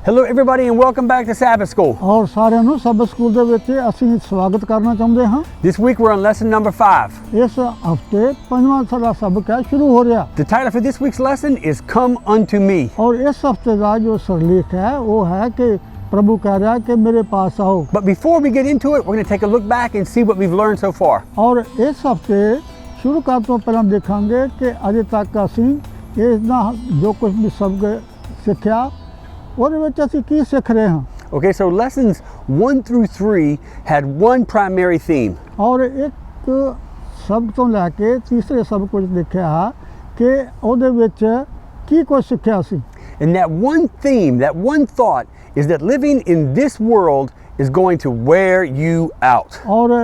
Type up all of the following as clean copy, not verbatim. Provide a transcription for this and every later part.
Hello everybody and welcome back to Sabbath School. और साਰਿਆਂ ਨੂੰ Sabbath School ਦੇ ਵਿੱਚ ਅਸੀਂ ਸਵਾਗਤ ਕਰਨਾ ਚਾਹੁੰਦੇ ਹਾਂ। This week we're on lesson number 5. ਇਸ ਹਫਤੇ ਪੰਜਵਾਂ ਸਾਡਾ ਸਬਕ ਹੈ ਸ਼ੁਰੂ ਹੋ ਰਿਹਾ। The title for this week's lesson is Come Unto Me. और इस हफ्ते का जो सिरलेख है वो है कि प्रभु कह रहा है कि मेरे पास आओ। But before we get into it, we're going to take a look back and see what we've learned so far. और इस हफ्ते शुरू ਕਰਨ ਤੋਂ ਪਹਿਲਾਂ ਦੇਖਾਂਗੇ ਕਿ ਅਜੇ ਤੱਕ ਅਸੀਂ ਇਸ ਦਾ ਜੋ ਕੁਝ ਵੀ ਸਬਕ ਸਿੱਖਿਆ ਉਹਦੇ ਵਿੱਚ ਅਸੀਂ ਕੀ ਸਿੱਖ ਰਹੇ ਹਾਂ। Okay, so lessons 1 through 3 had one primary theme. और ਇੱਕ ਸਬਕ ਤੋਂ ਲੈ ਕੇ ਤੀਸਰੇ ਸਬਕ ਵਿੱਚ ਦੇਖਿਆ ਕਿ ਉਹਦੇ ਵਿੱਚ ਕੀ ਕੁਝ ਸਿੱਖਿਆ ਸੀ। And that one theme, that one thought is that living in this world is going to wear you out. और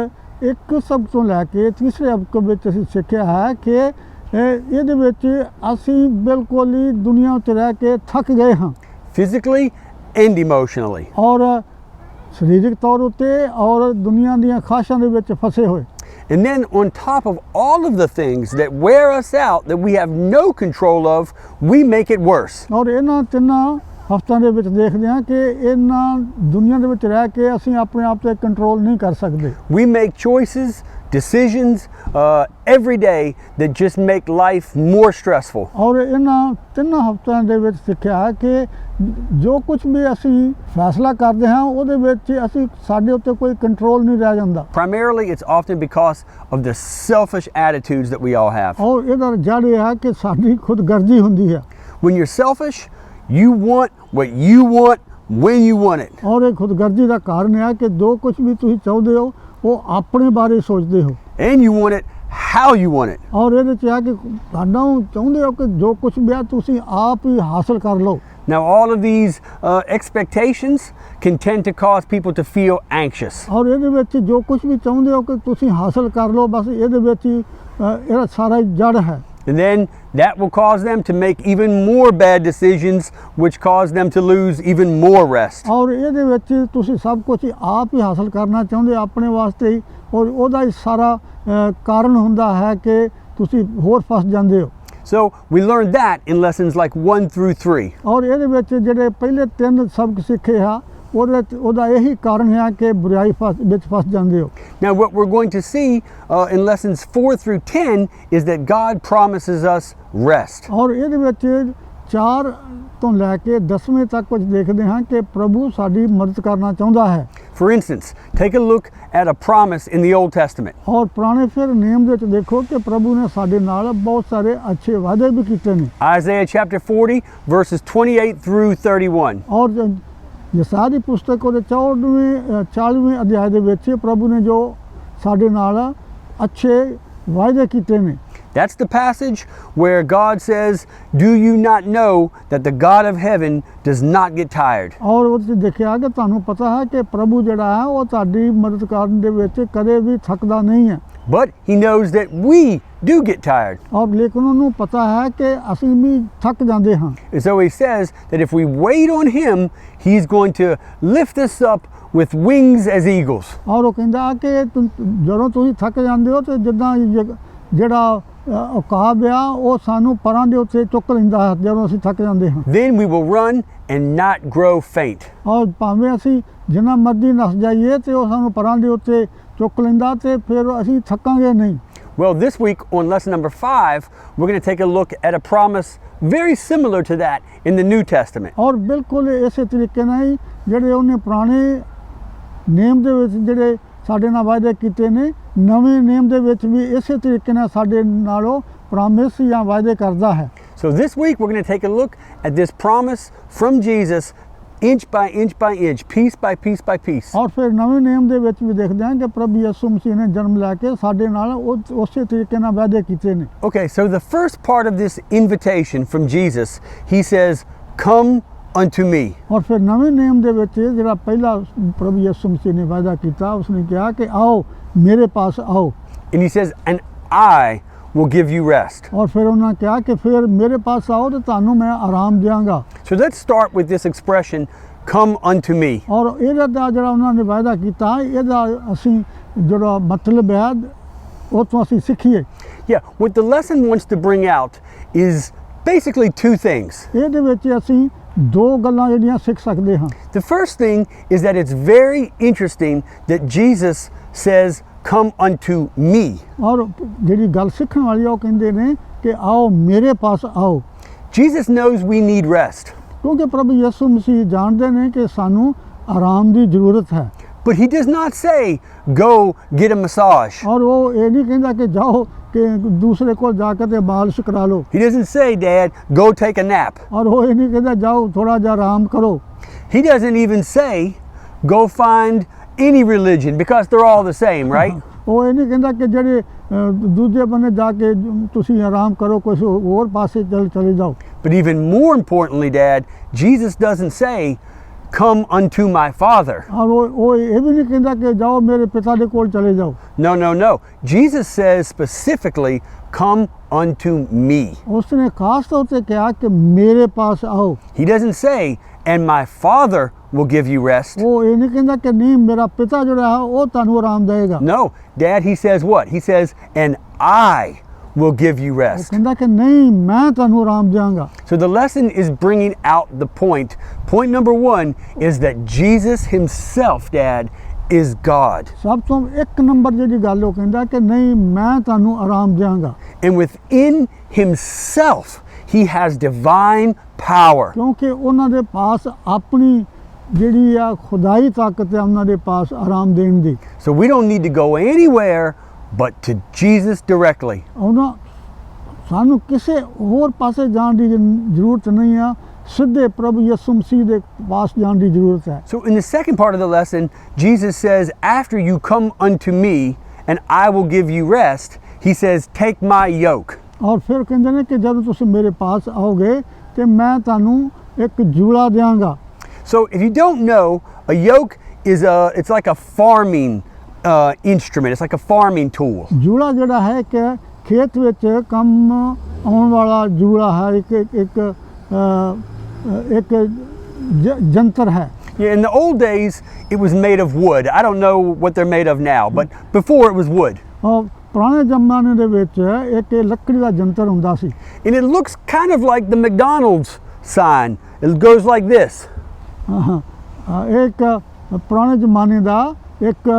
ਇੱਕ ਸਬਕ ਤੋਂ ਲੈ ਕੇ ਤੀਸਰੇ ਸਬਕ ਵਿੱਚ ਅਸੀਂ ਸਿੱਖਿਆ ਹੈ ਕਿ ਇਹਦੇ ਵਿੱਚ ਅਸੀਂ ਬਿਲਕੁਲ ਹੀ ਦੁਨੀਆ ਉੱਤੇ ਰਹਿ ਕੇ ਥੱਕ ਗਏ ਹਾਂ। Physically and emotionally. और ਸਰੀਰਕ ਤੌਰ ਉੱਤੇ और ਦੁਨੀਆ ਦੀਆਂ ਖਾਸ਼ਾਂ ਦੇ ਵਿੱਚ ਫਸੇ ਹੋਏ। And then on top of all of the things that wear us out that we have no control of, we make it worse. और ਇਹਨਾਂ ਤਿੰਨਾਂ ਹਫ਼ਤਿਆਂ ਦੇ ਵਿੱਚ ਦੇਖਦੇ ਹਾਂ ਕਿ ਇਹਨਾਂ ਦੁਨੀਆ ਦੇ ਵਿੱਚ ਰਹਿ ਕੇ ਅਸੀਂ ਆਪਣੇ ਆਪ ਤੇ ਕੰਟਰੋਲ ਨਹੀਂ ਕਰ ਸਕਦੇ। We make choices, decisions every day that just make life more stressful. और ਇਹਨਾਂ ਤਿੰਨਾਂ ਹਫ਼ਤਿਆਂ ਦੇ ਵਿੱਚ ਸਿੱਖਿਆ ਕਿ ਜੋ ਕੁਝ ਵੀ ਅਸੀਂ ਫੈਸਲਾ ਕਰਦੇ ਹਾਂ ਉਹਦੇ ਵਿੱਚ ਅਸੀਂ ਸਾਡੇ ਉੱਤੇ ਕੋਈ ਕੰਟਰੋਲ ਨਹੀਂ ਰਹਿ ਜਾਂਦਾ। Primarily it's often because of the selfish attitudes that we all have. ਔਰ ਇਹਦਾ ਜੜ ਇਹ ਹੈ ਕਿ ਸਾਡੀ ਖੁਦਗਰਜ਼ੀ ਹੁੰਦੀ ਹੈ। When you're selfish, you want what you want when you want it. ਔਰ ਇਹ ਖੁਦਗਰਜ਼ੀ ਦਾ ਕਾਰਨ ਹੈ ਕਿ ਜੋ ਕੁਝ ਵੀ ਤੁਸੀਂ ਚਾਹੁੰਦੇ ਹੋ ਉਹ ਆਪਣੇ ਬਾਰੇ ਸੋਚਦੇ ਹੋ। And you want it how you want it. ਔਰ ਇਹਦੇ ਚ ਹੈ ਕਿ ਤੁਹਾਡਾ ਚਾਹੁੰਦੇ ਹੋ ਕਿ ਜੋ ਕੁਝ ਵੀ ਆ ਤੁਸੀਂ ਆਪ ਹੀ ਹਾਸਲ ਕਰ ਲਓ। Now all of these expectations can tend to cause people to feel anxious. ਔਰ ਇਹਦੇ ਵਿੱਚ ਜੋ ਕੁਝ ਵੀ ਚਾਹੁੰਦੇ ਹੋ ਕਿ ਤੁਸੀਂ ਹਾਸਲ ਕਰ ਲਓ ਬਸ ਇਹਦੇ ਵਿੱਚ ਹੀ ਇਹਦਾ ਸਾਰਾ ਜੜ ਹੈ। And then that will cause them to make even more bad decisions, which cause them to lose even more rest. ਔਰ ਇਹਦੇ ਵਿੱਚ ਤੁਸੀਂ ਸਭ ਕੁਝ ਆਪ ਹੀ ਹਾਸਲ ਕਰਨਾ ਚਾਹੁੰਦੇ ਆਪਣੇ ਵਾਸਤੇ ਹੀ ਔਰ ਉਹਦਾ ਹੀ ਸਾਰਾ ਕਾਰਨ ਹੁੰਦਾ ਹੈ ਕਿ ਤੁਸੀਂ ਹੋਰ ਫਸ ਜਾਂਦੇ ਹੋ। So we learned that in lessons like 1 through 3. ਔਰ ਇਹਦੇ ਵਿੱਚ ਜਿਹੜੇ ਪਹਿਲੇ ਤਿੰਨ ਸਬਕ ਸਿੱਖੇ ਆ ਉਹਦਾ ਇਹੀ ਕਾਰਨ ਹੈ ਕਿ ਬੁਰਾਈ ਵਿੱਚ ਫਸ ਜਾਂਦੇ ਹੋ। Now what we're going to see in lessons 4 through 10 is that God promises us rest. ਔਰ ਇਹਦੇ ਵਿੱਚ 4 ਤੋਂ ਲੈ ਕੇ 10ਵੇਂ ਤੱਕ ਕੁਝ ਦੇਖਦੇ ਹਾਂ ਕਿ ਪ੍ਰਭੂ ਸਾਡੀ ਮਦਦ ਕਰਨਾ ਚਾਹੁੰਦਾ ਹੈ। For instance, take a look at a promise in the Old Testament. ਔਰ ਪੁਰਾਣੇ ਫਿਰ ਨਿਯਮ ਦੇ ਵਿੱਚ ਦੇਖੋ ਕਿ ਪ੍ਰਭੂ ਨੇ ਸਾਡੇ ਨਾਲ ਬਹੁਤ ਸਾਰੇ ਅੱਛੇ ਵਾਅਦੇ ਵੀ ਕੀਤੇ ਨੇ। Isaiah chapter 40 verses 28 through 31. ਔਰ ਯਸਾਇਆ ਦੀ ਪੁਸਤਕ ਉਹਦੇ 40ਵੇਂ ਅਧਿਆਇ ਦੇ ਵਿੱਚ ਪ੍ਰਭੂ ਨੇ ਜੋ ਸਾਡੇ ਨਾਲ ਅੱਛੇ ਵਾਅਦੇ ਕੀਤੇ ਨੇ। That's the passage where God says, "Do you not know that the God of heaven does not get tired?" ਔਰ ਉਹ ਤੇ ਦੇਖਿਆ ਕਿ ਤੁਹਾਨੂੰ ਪਤਾ ਹੈ ਕਿ ਪ੍ਰਭੂ ਜਿਹੜਾ ਹੈ ਉਹ ਤੁਹਾਡੀ ਮਦਦ ਕਰਨ ਦੇ ਵਿੱਚ ਕਦੇ ਵੀ ਥੱਕਦਾ ਨਹੀਂ ਹੈ। But he knows that we do get tired. ਔਰ ਲੇਕਿਨ ਉਹਨੂੰ ਪਤਾ ਹੈ ਕਿ ਅਸੀਂ ਵੀ ਥੱਕ ਜਾਂਦੇ ਹਾਂ। And so he says that if we wait on him, he's going to lift us up with wings as eagles. ਔਰ ਉਹ ਕਹਿੰਦਾ ਕਿ ਜਦੋਂ ਤੁਸੀਂ ਥੱਕ ਜਾਂਦੇ ਹੋ ਤੇ ਜਿੱਦਾਂ ਜਿਹੜਾ ਉਕਾਬ ਆ ਉਹ ਸਾਨੂੰ ਪਰਾਂ ਦੇ ਉੱਤੇ ਚੁੱਕ ਲੈਂਦਾ ਹੈ ਜਦੋਂ ਅਸੀਂ ਥੱਕ ਜਾਂਦੇ ਹਾਂ। Then we will run and not grow faint. ਔਰ ਭਾਵੇਂ ਅਸੀਂ ਜਿੰਨਾ ਮਰਜ਼ੀ ਨੱਸ ਜਾਈਏ ਤੇ ਉਹ ਸਾਨੂੰ ਪਰਾਂ ਦੇ ਉੱਤੇ ਚੁੱਕ ਲੈਂਦਾ ਤੇ ਫਿਰ ਅਸੀਂ ਥੱਕਾਂਗੇ ਨਹੀਂ। Well, this week on lesson number 5, we're going to take a look at a promise very similar to that in the New Testament. ਔਰ ਬਿਲਕੁਲ ਇਸੇ ਤਰੀਕੇ ਨਾਲ ਹੀ ਜਿਹੜੇ ਉਹਨੇ ਪੁਰਾਣੇ ਨਿਯਮ ਦੇ ਵਿੱਚ ਜਿਹੜੇ ਸਾਡੇ ਨਾਲ ਵਾਅਦੇ ਕੀਤੇ ਨੇ ਨਵੇਂ ਨਿਯਮ ਦੇ ਵਿੱਚ ਵੀ ਇਸੇ ਤਰੀਕੇ ਨਾਲ ਸਾਡੇ ਨਾਲੋਂ ਪ੍ਰੋਮਿਸ ਜਾਂ ਵਾਅਦੇ ਕਰਦਾ ਹੈ। So this week we're going to take a look at this promise from Jesus inch by inch, piece by piece. ਔਰ ਫਿਰ ਨਵੇਂ ਨਿਯਮ ਦੇ ਵਿੱਚ ਵੀ ਦੇਖਦੇ ਹਾਂ ਕਿ ਪ੍ਰਭੂ ਯਿਸੂ ਮਸੀਹ ਨੇ ਜਨਮ ਲੈ ਕੇ ਸਾਡੇ ਨਾਲ ਉਸੇ ਤਰੀਕੇ ਨਾਲ ਵਾਅਦੇ ਕੀਤੇ ਨੇ। Okay, so the first part of this invitation from Jesus, he says, "Come unto me." ਔਰ ਫਿਰ ਨਵੇਂ ਨਿਯਮ ਦੇ ਵਿੱਚ ਜਿਹੜਾ ਪਹਿਲਾ ਪ੍ਰਭੂ ਯਿਸੂ ਮਸੀਹ ਨੇ ਵਾਅਦਾ ਕੀਤਾ ਉਸਨੇ ਕਿਹਾ ਕਿ ਆਓ ਮੇਰੇ ਪਾਸ ਆਓ। And he says, "And I will give you rest." ਔਰ ਫਿਰ ਉਹਨਾਂ ਕਿਹਾ ਕਿ ਫਿਰ ਮੇਰੇ ਪਾਸ ਆਓ ਤੇ ਤੁਹਾਨੂੰ ਮੈਂ ਆਰਾਮ ਦਿਆਂਗਾ। So let's start with this expression, "Come unto me." ਔਰ ਇਹਦਾ ਜਿਹੜਾ ਉਹਨਾਂ ਨੇ ਵਾਅਦਾ ਕੀਤਾ ਇਹਦਾ ਅਸੀਂ ਜਿਹੜਾ ਮਤਲਬ ਹੈ ਉਹ ਤੋਂ ਅਸੀਂ ਸਿੱਖੀਏ। Yeah, what the lesson wants to bring out is basically two things. ਇਹਦੇ ਵਿੱਚ ਅਸੀਂ ਦੋ ਗੱਲਾਂ ਜਿਹੜੀਆਂ ਸਿੱਖ ਸਕਦੇ ਹਾਂ। The first thing is that it's very interesting that Jesus says, "Come unto me." ਔਰ ਜਿਹੜੀ ਗੱਲ ਸਿੱਖਣ ਵਾਲੀ ਆ ਉਹ ਕਹਿੰਦੇ ਨੇ ਕਿ ਆਓ ਮੇਰੇ ਪਾਸ ਆਓ, Jesus knows we need rest, ਕਿਉਂਕਿ ਪ੍ਰਭੂ ਯਿਸੂ ਮਸੀਹ ਜਾਣਦੇ ਨੇ ਕਿ ਸਾਨੂੰ ਆਰਾਮ ਦੀ ਜ਼ਰੂਰਤ ਹੈ। but he does not say, "Go get a massage." ਔਰ ਉਹ ਇਹ ਨਹੀਂ ਕਹਿੰਦਾ ਕਿ ਜਾਓ ਕਿ ਦੂਸਰੇ ਕੋਲ ਜਾ ਕੇ ਤੇ ਮਾਲਿਸ਼ ਕਰਾ ਲਓ, He doesn't say, "Dad, go take a nap." ਔਰ ਉਹ ਇਹ ਨਹੀਂ ਕਹਿੰਦਾ ਜਾਓ ਥੋੜਾ ਜਿਹਾ ਆਰਾਮ ਕਰੋ। He doesn't even say, "Go find any religion because they're all the same," right? ਉਹ ਇਹ ਨਹੀਂ ਕਹਿੰਦਾ ਕਿ ਜਿਹੜੇ ਦੂਜੇ ਬੰਨੇ ਜਾ ਕੇ ਤੁਸੀਂ ਆਰਾਮ ਕਰੋ, ਕੁਝ ਹੋਰ ਪਾਸੇ ਚਲੇ ਜਾਓ। But even more importantly, Dad, Jesus doesn't say, "Come unto my Father." ਔਰ ਉਹ ਇਹ ਵੀ ਨਹੀਂ ਕਹਿੰਦਾ ਕਿ ਜਾਓ ਮੇਰੇ ਪਿਤਾ ਦੇ ਕੋਲ ਚਲੇ ਜਾਓ। No, no, no. Jesus says specifically, "Come unto me." ਉਸਨੇ ਖਾਸ ਤੌਰ ਤੇ ਕਿਹਾ ਕਿ ਮੇਰੇ ਪਾਸ ਆਓ। He doesn't say, "And my Father will give you rest." ਉਹ ਇਹ ਨਹੀਂ ਕਹਿੰਦਾ ਕਿ ਨਹੀਂ ਮੇਰਾ ਪਿਤਾ ਜਿਹੜਾ ਹੈ ਉਹ ਤੁਹਾਨੂੰ ਆਰਾਮ ਦੇਗਾ। No, Dad, he says what? He says, "And I will give you ਉਹ rest." ਕਹਿੰਦਾ ਕਿ ਨਹੀਂ ਮੈਂ ਤੁਹਾਨੂੰ ਆਰਾਮ ਦਿਆਂਗਾ। So the lesson is bringing out the point. Point number 1 is that Jesus himself, Dad, is God. ਸਭ ਤੋਂ ਇੱਕ ਨੰਬਰ ਜਿਹੜੀ ਗੱਲ ਉਹ ਕਹਿੰਦਾ ਕਿ ਨਹੀਂ ਮੈਂ ਤੁਹਾਨੂੰ ਆਰਾਮ ਦਿਆਂਗਾ, And within himself, he has divine power. ਕਿਉਂਕਿ ਉਹਨਾਂ ਦੇ ਪਾਸ ਆਪਣੀ ਜਿਹੜੀ ਆ ਖੁਦਾਈ ਤਾਕਤ ਹੈ ਉਹਨਾਂ ਦੇ ਪਾਸ ਆਰਾਮ ਦੇਣ ਦੀ। So we don't need to go anywhere but to Jesus directly. ਉਹਨਾਂ ਸਾਨੂੰ ਕਿਸੇ ਹੋਰ ਪਾਸੇ ਜਾਣ ਦੀ ਜ਼ਰੂਰਤ ਨਹੀਂ ਆ, ਸਿੱਧੇ ਪ੍ਰਭੂ ਯਿਸੂ ਮਸੀਹ ਦੇ ਪਾਸ ਜਾਣ ਦੀ ਜ਼ਰੂਰਤ ਹੈ। So in the second part of the lesson, Jesus says, "After you come unto me and I will give you rest," he says, "Take my yoke." ਔਰ ਫਿਰ ਕਹਿੰਦੇ ਨੇ ਕਿ ਜਦੋਂ ਤੁਸੀਂ ਮੇਰੇ ਪਾਸ ਆਓਗੇ ਤੇ ਮੈਂ ਤੁਹਾਨੂੰ ਇੱਕ ਜੂੜਾ ਦਿਆਂਗਾ। So if you don't know, a yoke is it's like a farming instrument. It's like a farming tool. ਜੂੜਾ ਜਿਹੜਾ ਹੈ ਕਿ ਖੇਤ ਵਿੱਚ ਕੰਮ ਆਉਣ ਵਾਲਾ ਜੂੜਾ ਹੈ, ਇੱਕ ਜੰਤਰ ਹੈ। Yeah, in the old days, it was made of wood. I don't know what they're made of now, but before it was wood. ਔਰ ਪੁਰਾਣੇ ਜ਼ਮਾਨੇ ਦੇ ਵਿੱਚ ਇੱਕ ਲੱਕੜੀ ਦਾ ਜੰਤਰ ਹੁੰਦਾ ਸੀ। And it looks kind of like the McDonald's sign. It goes like this. ਇੱਕ ਪੁਰਾਣੇ ਜ਼ਮਾਨੇ ਦਾ ਇੱਕ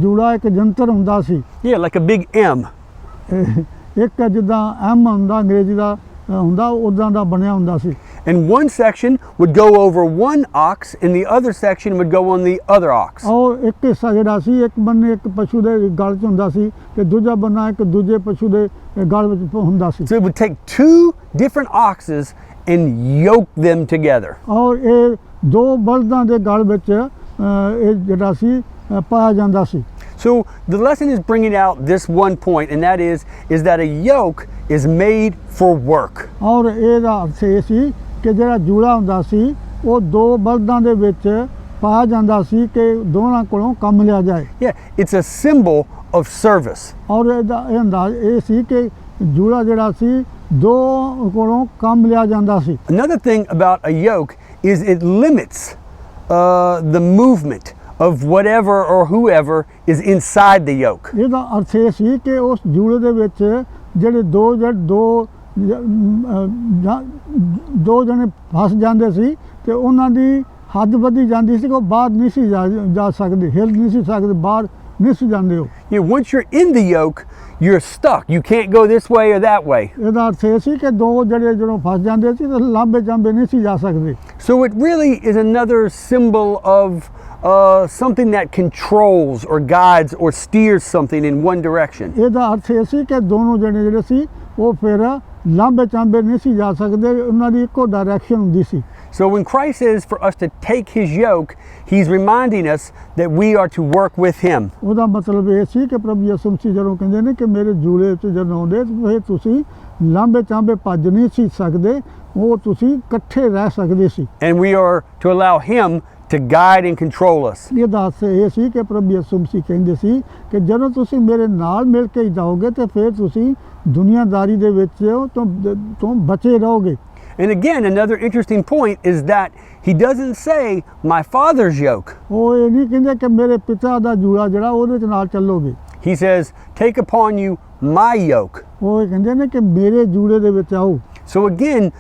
ਜੂੜਾ ਇੱਕ ਜੰਤਰ ਹੁੰਦਾ ਸੀ। Yeah, like a big M. ਇੱਕ ਜਿੱਦਾਂ ਐਮ ਹੁੰਦਾ ਅੰਗਰੇਜ਼ੀ ਦਾ ਹੁੰਦਾ ਉਦਾਂ ਦਾ ਬਣਿਆ ਹੁੰਦਾ ਸੀ। And one section would go over one ox and the other section would go on the other ox. ਔਰ ਇੱਕ ਹਿੱਸਾ ਜਿਹੜਾ ਸੀ ਇੱਕ ਬੰਨੇ ਇੱਕ ਪਸ਼ੂ ਦੇ ਗਲ 'ਚ ਹੁੰਦਾ ਸੀ ਤੇ ਦੂਜਾ ਬੰਨਾ ਇੱਕ ਦੂਜੇ ਪਸ਼ੂ ਦੇ ਗਲ ਵਿੱਚ ਹੁੰਦਾ ਸੀ। So it would take two different oxes and yoke them together. ਔਰ ਇਹ ਦੋ ਬਲਦਾਂ ਦੇ ਗਲ ਵਿੱਚ ਇਹ ਜਿਹੜਾ ਸੀ ਪਾਇਆ ਜਾਂਦਾ ਸੀ। So the lesson is bringing out this one point, and that is that a yoke is made for work. ਔਰ ਇਹਦਾ ਅਰਥ ਇਹ ਸੀ ਕਿ ਜਿਹੜਾ ਜੂੜਾ ਹੁੰਦਾ ਸੀ ਉਹ ਦੋ ਬਲਦਾਂ ਦੇ ਵਿੱਚ ਪਾਇਆ ਜਾਂਦਾ ਸੀ ਕਿ ਦੋਨਾਂ ਕੋਲੋਂ ਕੰਮ ਲਿਆ ਜਾਏ। Yeah, it's a symbol of service. ਔਰ ਇਹਦਾ ਇਹ ਅੰਦਾਜ਼ ਇਹ ਸੀ ਕਿ ਜੂੜਾ ਜਿਹੜਾ ਸੀ ਦੋ ਕੋਲੋਂ ਕੰਮ ਲਿਆ ਜਾਂਦਾ ਸੀ। Another thing about a yoke is it limits the movement of whatever or whoever is inside the yoke. ਇਹਦਾ ਅਰਥ ਇਹ ਸੀ ਕਿ ਉਸ ਜੂੜੇ ਦੇ ਵਿੱਚ ਜਿਹੜੇ ਦੋ ਜਣੇ ਫਸ ਜਾਂਦੇ ਸੀ ਤੇ ਉਹਨਾਂ ਦੀ ਹੱਦ ਵਧੀ ਜਾਂਦੀ ਸੀ ਕਿ ਉਹ ਬਾਹਰ ਨਹੀਂ ਸੀ ਜਾ ਸਕਦੇ, ਹਿਲ ਨਹੀਂ ਸੀ ਸਕਦੇ, ਬਾਹਰ ਨਹੀਂ ਸੀ ਜਾਂਦੇ ਹੋ। Once you're in the yoke, you're stuck. You can't go this way or that way. ਇਹਦਾ ਅਰਥ ਇਹ ਸੀ ਕਿ ਦੋ ਜਿਹੜੇ ਜਦੋਂ ਫਸ ਜਾਂਦੇ ਸੀ ਤੇ ਲਾਂਬੇ ਚਾਂਬੇ ਨਹੀਂ ਸੀ ਜਾ ਸਕਦੇ। So it really is another symbol of something that controls or guides or steers something in one direction. ਇਹਦਾ ਅਰਥ ਇਹ ਸੀ ਕਿ ਦੋਨੋਂ ਜਣੇ ਜਿਹੜੇ ਸੀ ਉਹ ਫਿਰ ਲਾਂਬੇ ਚਾਂਬੇ ਨਹੀਂ ਸੀ ਜਾ ਸਕਦੇ, ਉਹਨਾਂ ਦੀ ਇੱਕੋ ਡਾਇਰੈਕਸ਼ਨ ਹੁੰਦੀ ਸੀ। So when Christ says for us to take his yoke, he's reminding us that we are to work with him. ਉਹਦਾ ਮਤਲਬ ਇਹ ਸੀ ਕਿ ਪ੍ਰਭੂ ਯਿਸੂ ਮਸੀਹ ਜਦੋਂ ਕਹਿੰਦੇ ਨੇ ਕਿ ਮੇਰੇ ਜੂੜੇ 'ਚ ਜਦੋਂ ਆਉਂਦੇ ਫਿਰ ਤੁਸੀਂ ਲਾਂਬੇ ਚਾਂਬੇ ਭੱਜ ਨਹੀਂ ਸੀ ਸਕਦੇ, ਉਹ ਤੁਸੀਂ ਇਕੱਠੇ ਰਹਿ ਸਕਦੇ ਸੀ। And we are to allow him to guide and control us. ਇਹਦਾ ਅਰਥ ਇਹ ਸੀ ਕਿ ਪ੍ਰਭੂ ਯਿਸੂ ਮਸੀਹ ਕਹਿੰਦੇ ਸੀ ਕਿ ਜਦੋਂ ਤੁਸੀਂ ਮੇਰੇ ਨਾਲ ਮਿਲ ਕੇ ਜਾਓਗੇ ਤੇ ਫਿਰ ਤੁਸੀਂ ਦੁਨੀਆਦਾਰੀ ਦੇ ਵਿੱਚ ਤੋਂ ਬਚੇ ਰਹੋਗੇ। And again, another interesting point is that he doesn't say my father's yoke. ਉਹ ਇਹ ਨਹੀਂ ਕਹਿੰਦੇ ਕਿ ਮੇਰੇ ਪਿਤਾ ਦਾ ਜੂੜਾ ਜਿਹੜਾ ਉਹਦੇ ਨਾਲ ਚੱਲੋਗੇ। He says, take upon you my yoke. ਉਹ ਕਹਿੰਦੇ ਨੇ ਕਿ ਮੇਰੇ ਜੂੜੇ ਦੇ ਵਿੱਚ ਆਓ। So again,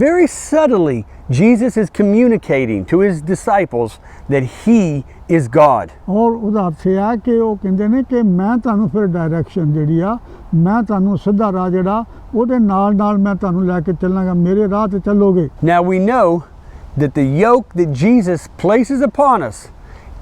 very subtly, Jesus is communicating to his disciples that he is God. ਔਰ ਉਹਦਾ ਅਰਥ ਇਹ ਹੈ ਕਿ ਉਹ ਕਹਿੰਦੇ ਨੇ ਕਿ ਮੈਂ ਤੁਹਾਨੂੰ ਫਿਰ ਡਾਇਰੈਕਸ਼ਨ ਜਿਹੜੀ ਆ, ਮੈਂ ਤੁਹਾਨੂੰ ਸਿੱਧਾ ਰਾਹ ਜਿਹੜਾ ਉਹਦੇ ਨਾਲ ਨਾਲ ਮੈਂ ਤੁਹਾਨੂੰ ਲੈ ਕੇ ਚੱਲਾਂਗਾ, ਮੇਰੇ ਰਾਹ ਤੇ ਚੱਲੋਗੇ। Now we know that the yoke that Jesus places upon us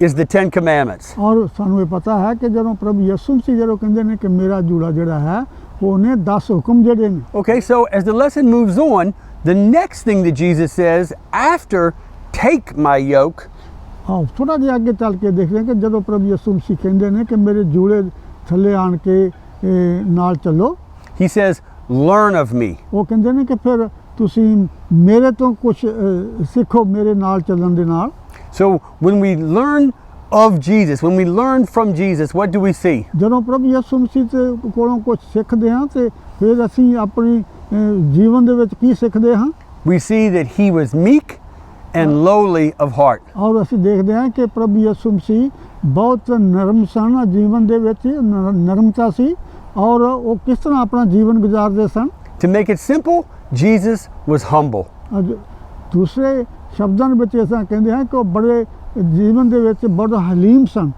is the 10 commandments. ਔਰ ਸਾਨੂੰ ਇਹ ਪਤਾ ਹੈ ਕਿ ਜਦੋਂ ਪ੍ਰਭੂ ਯਿਸੂ ਮਸੀਹ ਜਦੋਂ ਕਹਿੰਦੇ ਨੇ ਕਿ ਮੇਰਾ ਜੂੜਾ ਜਿਹੜਾ ਹੈ ਉਹਨੇ 10 ਹੁਕਮ ਜਿਹੜੇ ਨੇ। Okay, so as the lesson moves on, the next thing that Jesus says after take my yoke, ਆਹ ਥੋੜਾ ਜਿਹਾ ਅੱਗੇ ਚੱਲ ਕੇ ਦੇਖਦੇ ਹਾਂ ਕਿ ਜਦੋਂ ਪ੍ਰਭੂ ਯਿਸੂ ਮਸੀਹ ਕਹਿੰਦੇ ਨੇ ਕਿ ਮੇਰੇ ਜੂੜੇ ਥੱਲੇ ਆਣ ਕੇ ਨਾਲ ਚੱਲੋ, he says, learn of me. ਉਹ ਕਹਿੰਦੇ ਨੇ ਕਿ ਫਿਰ ਤੁਸੀਂ ਮੇਰੇ ਤੋਂ ਕੁਝ ਸਿੱਖੋ ਮੇਰੇ ਨਾਲ ਚੱਲਣ ਦੇ ਨਾਲ। So when we learn of Jesus, when we learn from Jesus, what do we see? ਜਦੋਂ ਪ੍ਰਭੂ ਯਿਸੂ ਮਸੀਹ ਦੇ ਕੋਲੋਂ ਕੁਝ ਸਿੱਖਦੇ ਹਾਂ ਤੇ ਫਿਰ ਅਸੀਂ ਆਪਣੀ ਜੀਵਨ ਦੇ ਵਿੱਚ ਕੀ ਸਿੱਖਦੇ ਹਾਂ? We see that he was meek and lowly of heart. ਔਰ ਅਸੀਂ ਦੇਖਦੇ ਹਾਂ ਕਿ ਪ੍ਰਭੂ ਯਿਸੂ ਮਸੀਹ ਬਹੁਤ ਨਰਮ ਸਨ, ਜੀਵਨ ਦੇ ਵਿੱਚ ਨਰਮਤਾ ਸੀ ਔਰ ਉਹ ਕਿਸ ਤਰ੍ਹਾਂ ਆਪਣਾ ਜੀਵਨ ਗੁਜ਼ਾਰਦੇ ਸਨ। To make it simple, Jesus was humble. ਦੂਸਰੇ ਸ਼ਬਦਾਂ ਵਿੱਚ ਅਸੀਂ ਕਹਿੰਦੇ ਹਾਂ ਕਿ ਉਹ ਬੜੇ ਜੀਵਨ ਦੇ ਵਿੱਚ ਬੜਾ ਹਲੀਮ ਸਨ।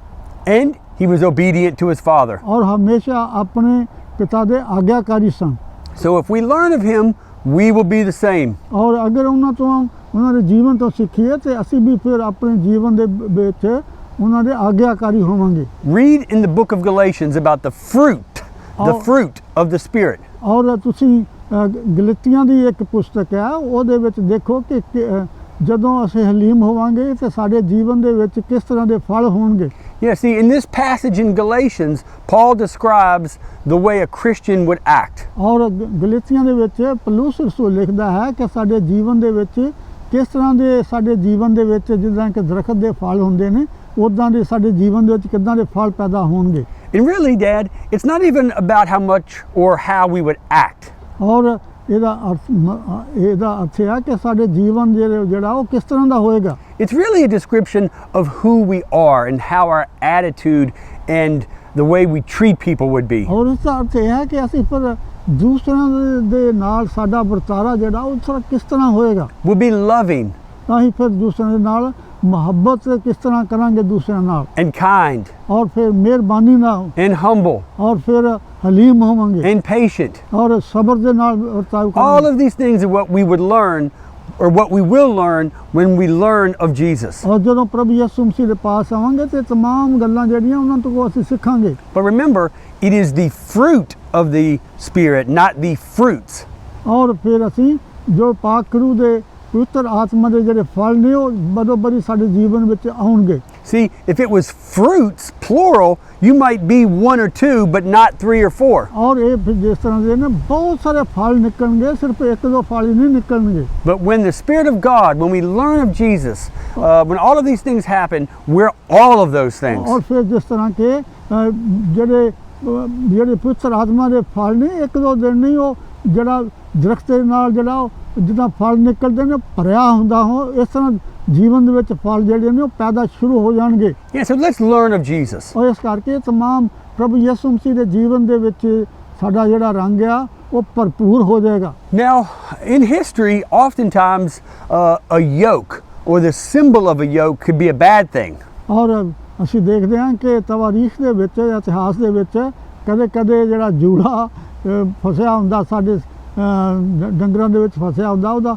And he was obedient to his father. ਔਰ ਹਮੇਸ਼ਾ ਆਪਣੇ ਪਿਤਾ ਦੇ ਆਗਿਆਕਾਰੀ ਸਨ। So if we learn of him, we will be the same. ਔਰ ਅਗਰ ਉਹਨਾਂ ਤੋਂ ਉਹਨਾਂ ਦੇ ਜੀਵਨ ਤੋਂ ਸਿੱਖੀਏ ਤੇ ਅਸੀਂ ਵੀ ਫਿਰ ਆਪਣੇ ਜੀਵਨ ਦੇ ਵਿੱਚ ਉਹਨਾਂ ਦੇ ਆਗਿਆਕਾਰੀ ਹੋਵਾਂਗੇ। Read in the book of Galatians about the fruit of the Spirit. ਔਰ ਤੁਸੀਂ ਗਲਤੀਆਂ ਦੀ ਇੱਕ ਪੁਸਤਕ ਹੈ, ਉਹਦੇ ਵਿੱਚ ਦੇਖੋ ਕਿ ਜਦੋਂ ਅਸੀਂ ਹਲੀਮ ਹੋਵਾਂਗੇ ਤੇ ਸਾਡੇ ਜੀਵਨ ਦੇ ਵਿੱਚ ਕਿਸ ਤਰ੍ਹਾਂ ਦੇ ਫਲ ਹੋਣਗੇ। Yeah, see, in this passage in Galatians, Paul describes the way a Christian would act. ਔਰ ਗਲਤੀਆਂ ਦੇ ਵਿੱਚ ਪੌਲੁਸ ਰਸੂਲ ਲਿਖਦਾ ਹੈ ਕਿ ਸਾਡੇ ਜੀਵਨ ਦੇ ਵਿੱਚ ਕਿਸ ਤਰ੍ਹਾਂ ਦੇ ਸਾਡੇ ਜੀਵਨ ਦੇ ਵਿੱਚ ਜਿੱਦਾਂ ਕਿ ਦਰਖਤ ਦੇ ਫਲ ਹੁੰਦੇ ਨੇ ਉਦਾਂ ਦੇ ਸਾਡੇ ਜੀਵਨ ਦੇ ਵਿੱਚ ਕਿੱਦਾਂ ਦੇ ਫਲ ਪੈਦਾ ਹੋਣਗੇ। And really, Dad, it's not even about how much or how we would act. ਔਰ ਇਹਦਾ ਅਰਥ ਹੈ ਕਿ ਸਾਡੇ ਜੀਵਨ ਜਿਹੜਾ ਉਹ ਕਿਸ ਤਰ੍ਹਾਂ ਦਾ ਹੋਏਗਾ। It's really a description of who we are and how our attitude and the way we treat people would be. ਔਰ ਇਸ ਦਾ ਅਰਥ ਇਹ ਹੈ ਕਿ ਅਸੀਂ ਫਿਰ ਦੂਸਰਿਆਂ ਦੇ ਨਾਲ ਸਾਡਾ ਵਰਤਾਰਾ ਜਿਹੜਾ ਉਹ ਕਿਸ ਤਰ੍ਹਾਂ ਹੋਏਗਾ। We'll be loving. ਅਸੀਂ ਫਿਰ ਦੂਸਰਿਆਂ ਦੇ ਨਾਲ ਮੁਹੱਬਤ ਕਿਸ ਤਰ੍ਹਾਂ ਕਰਾਂਗੇ ਦੂਸਰਿਆਂ ਨਾਲ। And kind. ਔਰ ਫਿਰ ਮਿਹਰਬਾਨੀ ਨਾਲ। And humble. ਔਰ ਫਿਰ ਹਲੀਮ ਹੋਵਾਂਗੇ। And patient. ਔਰ ਸਬਰ ਦੇ ਨਾਲ ਵਰਤਾਓ ਕਰਾਂਗੇ। All of these things are what we would learn or what we will learn when we learn of Jesus. ਔਰ ਜਦੋਂ ਪ੍ਰਭੂ ਯਿਸੂ ਮਸੀਹ ਦੇ ਪਾਸ ਆਵਾਂਗੇ ਤੇ तमाम ਗੱਲਾਂ ਜਿਹੜੀਆਂ ਉਹਨਾਂ ਤੋਂ ਅਸੀਂ ਸਿੱਖਾਂਗੇ। But remember, it is the fruit of the Spirit, not the fruits. ਔਰ ਫਿਰ ਅਸੀਂ ਜੋ ਪਾਕ ਰੂਹ ਦੇ ਪਵਿੱਤਰ ਆਤਮਾ ਦੇ ਜਿਹੜੇ ਫਲ ਨੇ ਉਹ ਬਦੋਬਰੀ ਸਾਡੇ ਜੀਵਨ ਵਿੱਚ ਆਉਣਗੇ। See, if it was fruits, plural, you might be 1 or 2, but not 3 or 4. ਔਰ ਇਹ ਫਿਰ ਜਿਸ ਤਰ੍ਹਾਂ ਦੇ ਨੇ ਬਹੁਤ ਸਾਰੇ ਫਲ ਨਿਕਲਣਗੇ, ਸਿਰਫ ਇੱਕ ਦੋ ਫਲ ਹੀ ਨਹੀਂ ਨਿਕਲਣਗੇ। But when the Spirit of God, when we learn of Jesus, when all of these things happen, we're all of those things. ਔਰ ਫਿਰ ਜਿਸ ਤਰ੍ਹਾਂ ਕਿ ਜਿਹੜੇ ਪਵਿੱਤਰ ਆਤਮਾ ਦੇ ਫਲ ਨੇ ਇੱਕ ਦੋ ਦਿਨ ਨਹੀਂ, ਉਹ ਜਿਹੜਾ ਦਰਖਤ ਦੇ ਨਾਲ ਜਿਹੜਾ ਜਿੱਦਾਂ ਫਲ ਨਿਕਲਦੇ ਨੇ ਭਰਿਆ ਹੁੰਦਾ ਹੋ, ਇਸ ਤਰ੍ਹਾਂ ਜੀਵਨ ਦੇ ਵਿੱਚ ਫਲ ਜਿਹੜੇ ਨੇ ਉਹ ਪੈਦਾ ਸ਼ੁਰੂ ਹੋ ਜਾਣਗੇ। Yeah, so let's learn of Jesus. ਔਰ ਇਸ ਕਰਕੇ तमाम ਪ੍ਰਭੂ ਯਿਸੂ ਮਸੀਹ ਦੇ ਜੀਵਨ ਦੇ ਵਿੱਚ ਸਾਡਾ ਜਿਹੜਾ ਰੰਗ ਆ ਉਹ ਭਰਪੂਰ ਹੋ ਜਾਏਗਾ। Now, in history, oftentimes a yoke or the symbol of a yoke could be a bad thing. ਔਰ ਅਸੀਂ ਦੇਖਦੇ ਹਾਂ ਕਿ ਤਵਾਰੀਖ ਦੇ ਵਿੱਚ ਇਤਿਹਾਸ ਦੇ ਵਿੱਚ ਕਦੇ ਜਿਹੜਾ ਜੂੜਾ ਫਸਿਆ ਹੁੰਦਾ ਸਾਡੇ ਡੰਗਰਾਂ ਦੇ ਵਿੱਚ ਫਸਿਆ ਹੁੰਦਾ, ਉਹਦਾ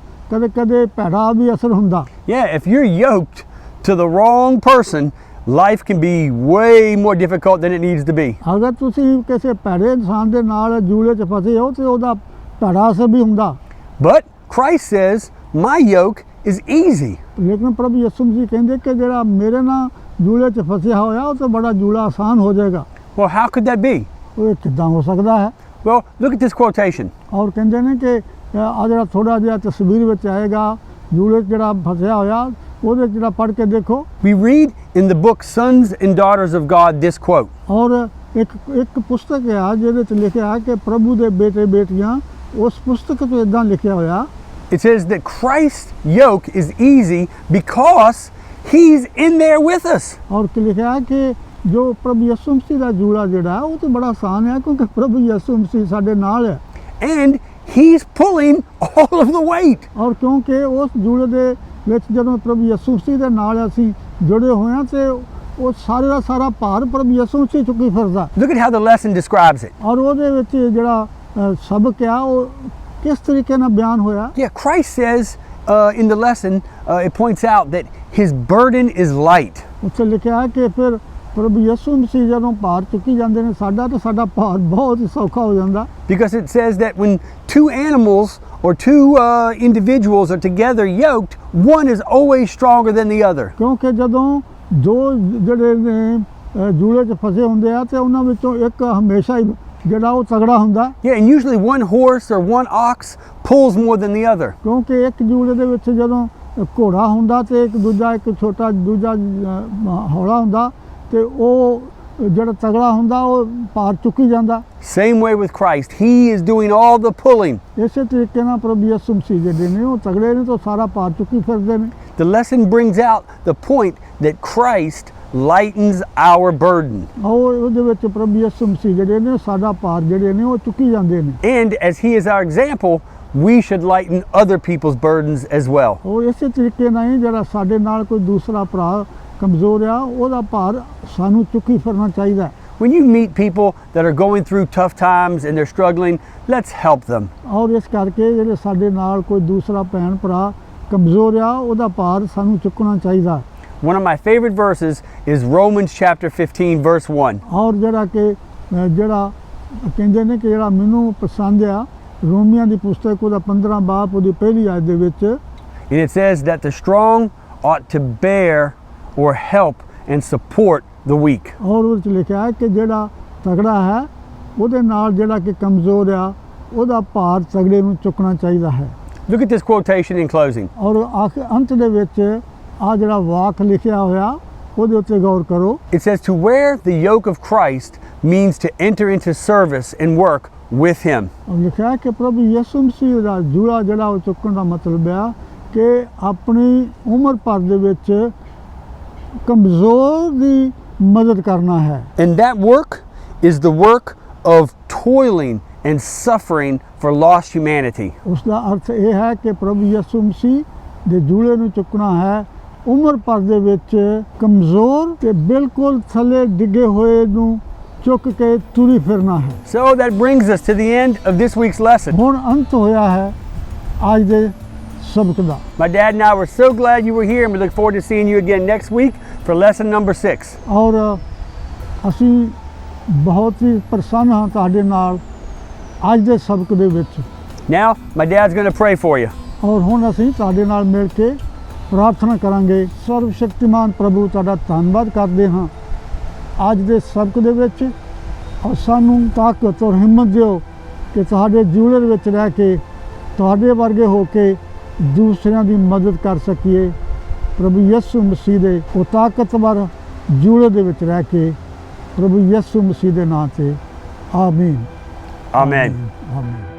ਕਦੇ ਭੈੜਾ ਵੀ ਅਸਰ ਹੁੰਦਾ। Yeah, if you're yoked to the wrong person, life can be way more difficult than it needs to be. ਅਗਰ ਤੁਸੀਂ ਕਿਸੇ ਭੈੜੇ ਇਨਸਾਨ ਦੇ ਨਾਲ ਜੂੜੇ 'ਚ ਫਸੇ ਹੋ ਤੇ ਉਹਦਾ ਭੈੜਾ ਅਸਰ ਵੀ ਹੁੰਦਾ। But Christ says, my yoke is easy. ਲੇਕਿਨ ਪ੍ਰਭੂ ਯਿਸੂ ਮਸੀਹ ਕਹਿੰਦੇ ਕਿ ਜਿਹੜਾ ਮੇਰੇ ਨਾਲ ਜੂੜੇ 'ਚ ਫਸਿਆ ਹੋਇਆ ਉਹ ਤਾਂ ਬੜਾ ਜੂੜਾ ਆਸਾਨ ਹੋ ਜਾਏਗਾ। Well, how could that be? ਉਹ ਕਿੱਦਾਂ ਹੋ ਸਕਦਾ ਹੈ? Well, look at this quotation. ਔਰ ਕਹਿੰਦੇ ਨੇ ਕਿ ਆ ਜਿਹੜਾ ਥੋੜਾ ਜਿਹਾ ਤਸਵੀਰ ਵਿੱਚ ਆਏਗਾ ਜੂੜੇ 'ਚ ਜਿਹੜਾ ਫਸਿਆ ਹੋਇਆ ਉਹਦੇ ਜਿਹੜਾ ਪੜ੍ਹ ਕੇ ਦੇਖੋ। We read in the book Sons and Daughters of God this quote. ਔਰ ਇੱਕ ਪੁਸਤਕ ਹੈ ਜਿਹਦੇ 'ਚ ਲਿਖਿਆ ਕਿ ਪ੍ਰਭੂ ਦੇ ਬੇਟੇ ਬੇਟੀਆਂ, ਉਸ ਪੁਸਤਕ 'ਚ ਇਦਾਂ ਲਿਖਿਆ ਹੋਇਆ। It says that Christ's yoke is easy because he's in there with us. ਔਰ ਕੀ ਲਿਖਿਆ ਕਿ ਜੋ ਪ੍ਰਭੂ ਯਿਸੂ ਮਸੀਹ ਦਾ ਜੂੜਾ ਜਿਹੜਾ ਉਹ ਤਾਂ ਬੜਾ ਆਸਾਨ ਹੈ ਕਿਉਂਕਿ ਪ੍ਰਭੂ ਯਿਸੂ ਮਸੀਹ ਸਾਡੇ ਨਾਲ ਹੈ। And He's pulling all of the weight. ਔਰ ਕਿਉਂਕਿ ਉਸ ਜੂੜੇ ਦੇ ਵਿੱਚ ਜਦੋਂ ਪ੍ਰਭੂ ਯਿਸੂ ਮਸੀਹ ਦੇ ਨਾਲ ਅਸੀਂ ਜੁੜੇ ਹੋਏ ਹਾਂ ਤੇ ਉਹ ਸਾਰੇ ਦਾ ਸਾਰਾ ਭਾਰ ਪ੍ਰਭੂ ਯਿਸੂ ਮਸੀਹ ਚੁੱਕੀ ਫਿਰਦਾ। Look at how the lesson describes it. ਔਰ ਉਹਦੇ ਵਿੱਚ ਜਿਹੜਾ ਸਬਕ ਆ ਉਹ ਕਿਸ ਤਰੀਕੇ ਨਾਲ ਬਿਆਨ ਹੋਇਆ। Yeah, Christ says in the lesson, it points out that his burden is light. ਉੱਥੇ ਲਿਖਿਆ ਹੈ ਕਿ ਫਿਰ ਪ੍ਰਭੂ ਯਿਸੂ ਮਸੀਹ ਜਦੋਂ ਭਾਰ ਚੁੱਕੀ ਜਾਂਦੇ ਨੇ ਸਾਡਾ ਤਾਂ ਸਾਡਾ ਭਾਰ ਬਹੁਤ ਹੀ ਸੌਖਾ ਹੋ ਜਾਂਦਾ। Because it says that when two animals or two individuals are together yoked, one is always stronger than the other. ਕਿਉਂਕਿ ਜਦੋਂ ਦੋ ਜਿਹੜੇ ਨੇ ਜੂੜੇ 'ਚ ਫਸੇ ਹੁੰਦੇ ਆ ਤੇ ਉਹਨਾਂ ਵਿੱਚੋਂ ਇੱਕ ਹਮੇਸ਼ਾ ਹੀ ਜਿਹੜਾ ਉਹ ਤਗੜਾ ਹੁੰਦਾ। Yeah, and usually one horse or one ox pulls more than the other. ਕਿਉਂਕਿ ਇੱਕ ਜੂੜੇ ਦੇ ਵਿੱਚ ਜਦੋਂ ਘੋੜਾ ਹੁੰਦਾ ਤੇ ਇੱਕ ਛੋਟਾ ਦੂਜਾ ਹੌਲਾ ਹੁੰਦਾ ਤੇ ਉਹ ਜਿਹੜਾ ਤਗੜਾ ਹੁੰਦਾ ਉਹ ਭਾਰ ਚੁੱਕੀ ਜਾਂਦਾ। Same way with Christ. He is doing all the pulling. ਇਸੇ ਤਰੀਕੇ ਨਾਲ ਪ੍ਰਭੂ ਯਿਸੂ ਮਸੀਹ ਜਿਹੜੇ ਨੇ ਉਹ ਤਗੜੇ ਨੇ ਤਾਂ ਸਾਰਾ ਭਾਰ ਚੁੱਕੀ ਫਿਰਦੇ ਨੇ। The lesson brings out the point that Christ lightens our burden. ਉਹਦੇ ਵਿੱਚ ਪ੍ਰਭੂ ਯਿਸੂ ਮਸੀਹ ਜਿਹੜੇ ਨੇ ਸਾਡਾ ਭਾਰ ਜਿਹੜੇ ਨੇ ਉਹ ਚੁੱਕੀ ਜਾਂਦੇ ਨੇ। And as he is our example, we should lighten other people's burdens as well. ਉਹ ਇਸੇ ਤਰੀਕੇ ਨਾਲ ਹੀ ਜਿਹੜਾ ਸਾਡੇ ਨਾਲ ਕੋਈ ਦੂਸਰਾ ਭਰਾ ਕਮਜ਼ੋਰ ਆ ਉਹਦਾ ਭਾਰ ਸਾਨੂੰ ਚੁੱਕੀ ਫਿਰਨਾ ਚਾਹੀਦਾ। When you meet people that are going through tough times and they're struggling, let's help them. ਔਰ ਇਸ ਕਰਕੇ ਜਿਹੜੇ ਸਾਡੇ ਨਾਲ ਕੋਈ ਦੂਸਰਾ ਭੈਣ ਭਰਾ ਕਮਜ਼ੋਰ ਆ ਉਹਦਾ ਭਾਰ ਸਾਨੂੰ ਚੁੱਕਣਾ ਚਾਹੀਦਾ। One of my favorite verses is Romans chapter 15 verse 1. ਔਰ ਜਿਹੜਾ ਕਹਿੰਦੇ ਨੇ ਕਿ ਜਿਹੜਾ ਮੈਨੂੰ ਪਸੰਦ ਆ ਰੋਮੀਆਂ ਦੀ ਪੁਸਤਕ ਉਹਦਾ 15 ਬਾਬ ਉਹਦੀ ਪਹਿਲੀ ਆਇਤ ਦੇ ਵਿੱਚ And it says that the strong ought to bear or help and support the weak. ਔਰ ਉਹ 'ਚ ਲਿਖਿਆ ਹੈ ਕਿ ਜਿਹੜਾ ਤਗੜਾ ਹੈ ਉਹਦੇ ਨਾਲ ਜਿਹੜਾ ਕਿ ਕਮਜ਼ੋਰ ਆ ਉਹਦਾ ਭਾਰ ਤਗੜੇ ਨੂੰ ਚੁੱਕਣਾ ਚਾਹੀਦਾ ਹੈ। Look at this quotation in closing. ਔਰ ਅੰਤ ਦੇ ਵਿੱਚ ਆ ਜਿਹੜਾ ਵਾਕ ਲਿਖਿਆ ਹੋਇਆ ਉਹਦੇ ਉੱਤੇ ਗੌਰ ਕਰੋ। It says to wear the yoke of Christ means to enter into service and work with him. ਔਰ ਲਿਖਿਆ ਹੈ ਕਿ ਪ੍ਰਭੂ ਯਿਸੂ ਮਸੀਹ ਦਾ ਜੂੜਾ ਜਿਹੜਾ ਉਹ ਚੁੱਕਣ ਦਾ ਮਤਲਬ ਆ ਕਿ ਆਪਣੀ ਉਮਰ ਭਰ ਦੇ ਵਿੱਚ ਕਮਜ਼ੋਰ ਦੀ ਮਦਦ ਕਰਨਾ ਹੈ। And that work is the work of toiling and suffering for lost humanity. ਉਸ ਦਾ ਅਰਥ ਇਹ ਹੈ ਕਿ ਪ੍ਰਭੂ ਯਿਸੂ ਮਸੀਹ ਦੇ ਜੂੜੇ ਨੂੰ ਚੁੱਕਣਾ ਹੈ ਉਮਰ ਭਰ ਦੇ ਵਿੱਚ ਕਮਜ਼ੋਰ ਤੇ ਬਿਲਕੁਲ ਥੱਲੇ ਡਿੱਗੇ ਹੋਏ ਨੂੰ ਚੁੱਕ ਕੇ ਤੁਰੀ ਫਿਰਨਾ ਹੈ। So that brings us to the end of this week's lesson. ਹੁਣ ਅੰਤ ਹੋਇਆ ਹੈ ਅੱਜ ਦੇ ਸਬਕ ਦਾ। My dad and I were so glad you were here, and we look forward to seeing you again next week for lesson number 6. ਔਰ ਅਸੀਂ ਬਹੁਤ ਹੀ ਪ੍ਰਸੰਨ ਹਾਂ ਤੁਹਾਡੇ ਨਾਲ ਅੱਜ ਦੇ ਸਬਕ ਦੇ ਵਿੱਚ। Now, my dad's going to pray for you. ਔਰ ਹੁਣ ਅਸੀਂ ਤੁਹਾਡੇ ਨਾਲ ਮਿਲ ਕੇ ਪ੍ਰਾਰਥਨਾ ਕਰਾਂਗੇ। ਸਰਵ ਸ਼ਕਤੀਮਾਨ ਪ੍ਰਭੂ ਤੁਹਾਡਾ ਧੰਨਵਾਦ ਕਰਦੇ ਹਾਂ ਅੱਜ ਦੇ ਸਬਕ ਦੇ ਵਿੱਚ। ਔਰ ਸਾਨੂੰ ਤਾਕਤ ਔਰ ਹਿੰਮਤ ਦਿਓ ਕਿ ਤੁਹਾਡੇ ਜੂੜੇ ਦੇ ਵਿੱਚ ਰਹਿ ਕੇ ਤੁਹਾਡੇ ਵਰਗੇ ਹੋ ਕੇ ਦੂਸਰਿਆਂ ਦੀ ਮਦਦ ਕਰ ਸਕੀਏ। ਪ੍ਰਭੂ ਯਿਸੂ ਮਸੀਹ ਦੇ ਉਹ ਤਾਕਤਵਰ ਜੂੜੇ ਦੇ ਵਿੱਚ ਰਹਿ ਕੇ ਪ੍ਰਭੂ ਯਿਸੂ ਮਸੀਹ ਦੇ ਨਾਂ 'ਤੇ ਆਮੀਨ। Amen. ਆਮੀਨ।